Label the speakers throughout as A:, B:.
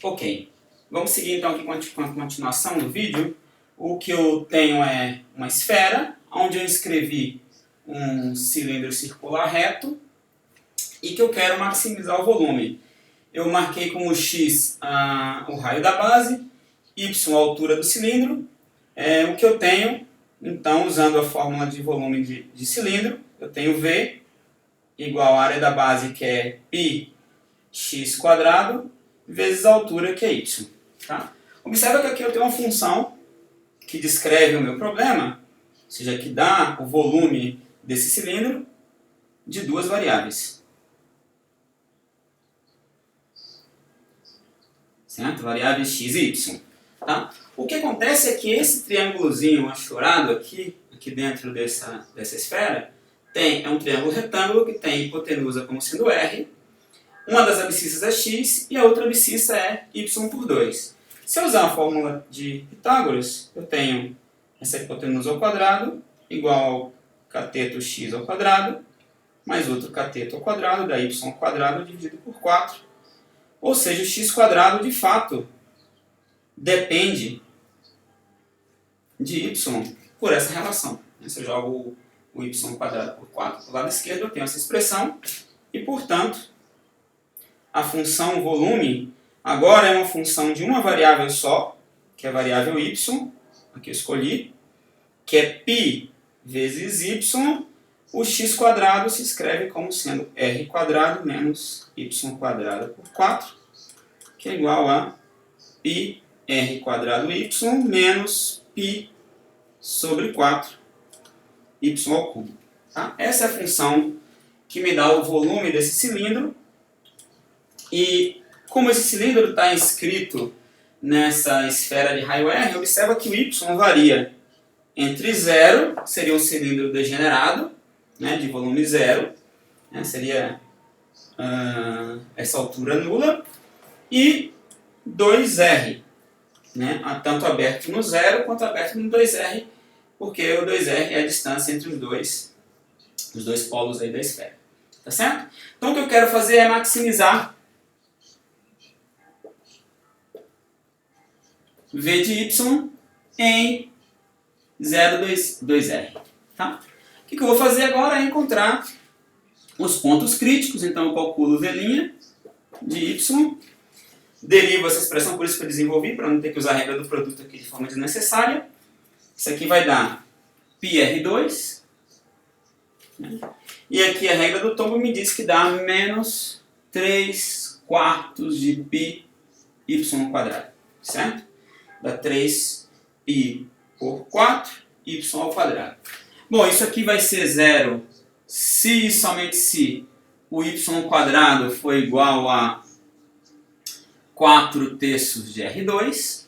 A: Ok, vamos seguir então aqui com a continuação do vídeo. O que eu tenho é uma esfera, onde eu escrevi um cilindro circular reto e que eu quero maximizar o volume. Eu marquei como x o raio da base, y a altura do cilindro. O que eu tenho, então, usando a fórmula de volume de cilindro, eu tenho V igual à área da base, que é π x quadrado, vezes a altura, que é y. Tá? Observa que aqui eu tenho uma função que descreve o meu problema, ou seja, que dá o volume desse cilindro de duas variáveis. Certo? Variáveis x e y. Tá? O que acontece é que esse triângulozinho achorado aqui dentro dessa esfera, é um triângulo retângulo que tem hipotenusa como sendo R, uma das abscissas é x e a outra abscissa é y por 2. Se eu usar a fórmula de Pitágoras, eu tenho essa hipotenusa ao quadrado igual ao cateto x ao quadrado, mais outro cateto ao quadrado, da y ao quadrado dividido por 4. Ou seja, o x quadrado de fato depende de y por essa relação. Se eu jogo o y quadrado por 4 para o lado esquerdo, eu tenho essa expressão e, portanto, a função volume agora é uma função de uma variável só, que é a variável y, aqui eu escolhi, que é π vezes y. O x quadrado se escreve como sendo r quadrado menos y quadrado por 4, que é igual a π r quadrado y menos π sobre 4 y ao cubo. Tá? Essa é a função que me dá o volume desse cilindro. E como esse cilindro está inscrito nessa esfera de raio R, observa que o y varia entre 0, seria um cilindro degenerado, né, de volume 0, né, seria essa altura nula, e 2R, né, tanto aberto no 0 quanto aberto no 2R, porque o 2R é a distância entre os dois polos aí da esfera. Tá certo? Então o que eu quero fazer é maximizar V de y em 0, 2R. Tá? O que eu vou fazer agora é encontrar os pontos críticos. Então eu calculo V' de y, derivo essa expressão, por isso que eu desenvolvi, para não ter que usar a regra do produto aqui de forma desnecessária. Isso aqui vai dar πr2. Né? E aqui a regra do tombo me diz que dá menos 3 quartos de π y ao quadrado. Certo? Dá 3π por 4, y ao quadrado. Bom, isso aqui vai ser zero se e somente se o y ao quadrado for igual a 4 terços de R2,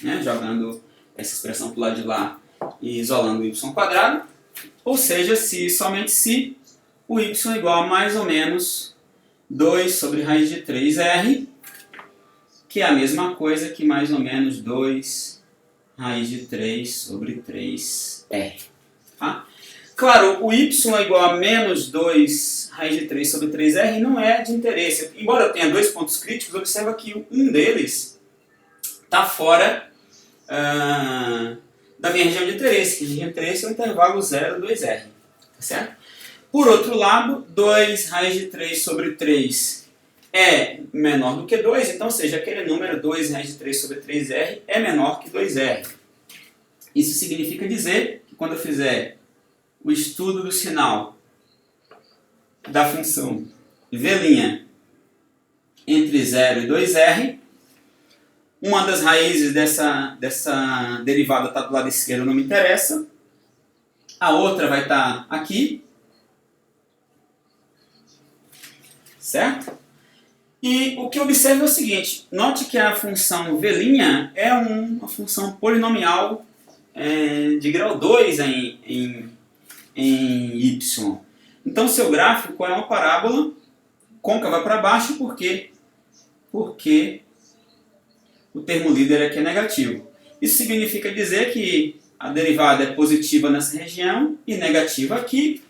A: né, jogando essa expressão para o lado de lá e isolando o y ao quadrado. Ou seja, se e somente se o y é igual a mais ou menos 2 sobre raiz de 3R, que é a mesma coisa que mais ou menos 2 raiz de 3 sobre 3R. Tá? Claro, o y é igual a menos 2 raiz de 3 sobre 3R não é de interesse. Embora eu tenha dois pontos críticos, observa que um deles está fora da minha região de interesse, que a região de interesse é o intervalo 0, 2R. Tá certo? Por outro lado, 2 raiz de 3 sobre 3 é menor do que 2, então, ou seja, aquele número 2 raiz de 3 sobre 3R é menor que 2R. Isso significa dizer que quando eu fizer o estudo do sinal da função V' entre 0 e 2R, uma das raízes dessa derivada está do lado esquerdo, não me interessa, a outra vai estar aqui, certo? E o que eu observo é o seguinte, note que a função V' é uma função polinomial de grau 2 em y. Então seu gráfico é uma parábola côncava para baixo, porque o termo líder aqui é negativo. Isso significa dizer que a derivada é positiva nessa região e negativa aqui,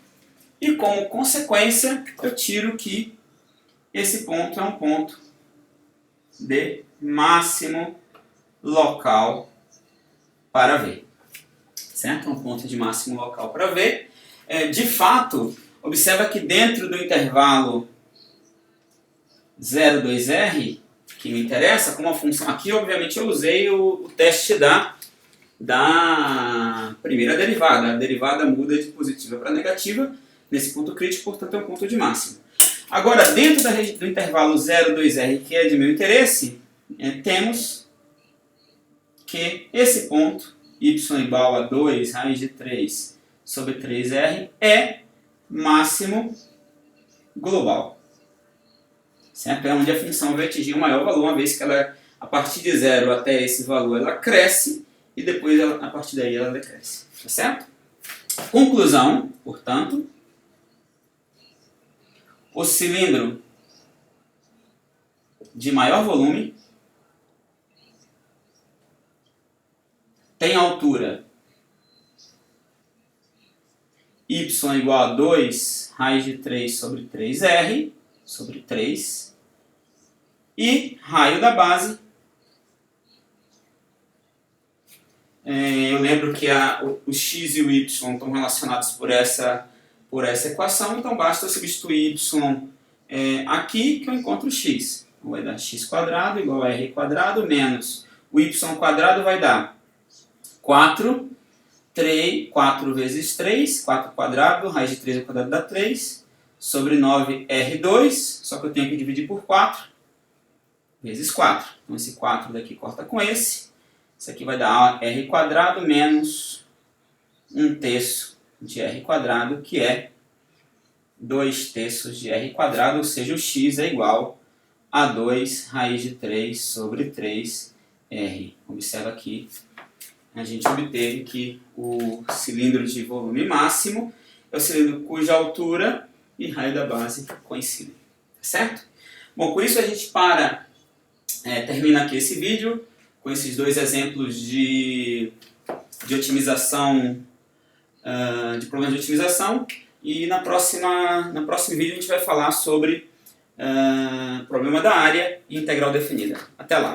A: e como consequência eu tiro que esse ponto é um ponto de máximo local para V. Certo? Um ponto de máximo local para V. De fato, observa que dentro do intervalo 0, 2R, que me interessa, como a função aqui, obviamente eu usei o teste da primeira derivada. A derivada muda de positiva para negativa nesse ponto crítico, portanto é um ponto de máximo. Agora, dentro do intervalo 0, 2R, que é de meu interesse, temos que esse ponto, y igual a 2 raiz de 3 sobre 3R, é máximo global. Certo? É onde a função vai atingir o maior valor, uma vez que ela, a partir de 0 até esse valor, ela cresce, e depois, a partir daí, ela decresce. Tá certo? Conclusão, portanto, o cilindro de maior volume tem altura y igual a 2 raiz de 3 sobre 3R, sobre 3, e raio da base, eu lembro que o x e o y estão relacionados por essa equação, então basta eu substituir y aqui que eu encontro x. Vai dar x quadrado igual a r quadrado menos o y quadrado vai dar 4 vezes 3, 4 quadrado, raiz de 3 ao quadrado dá 3, sobre 9R2, só que eu tenho que dividir por 4, vezes 4. Então esse 4 daqui corta com esse. Isso aqui vai dar r quadrado menos 1/3 de r quadrado, que é 2/3 de r quadrado, ou seja, o x é igual a 2 raiz de 3 sobre 3r. Observa aqui, a gente obteve que o cilindro de volume máximo é o cilindro cuja altura e raio da base coincidem. Certo? Bom, com isso a gente termina aqui esse vídeo com esses dois exemplos de otimização, de problemas de otimização, e no próximo vídeo a gente vai falar sobre problema da área e integral definida. Até lá!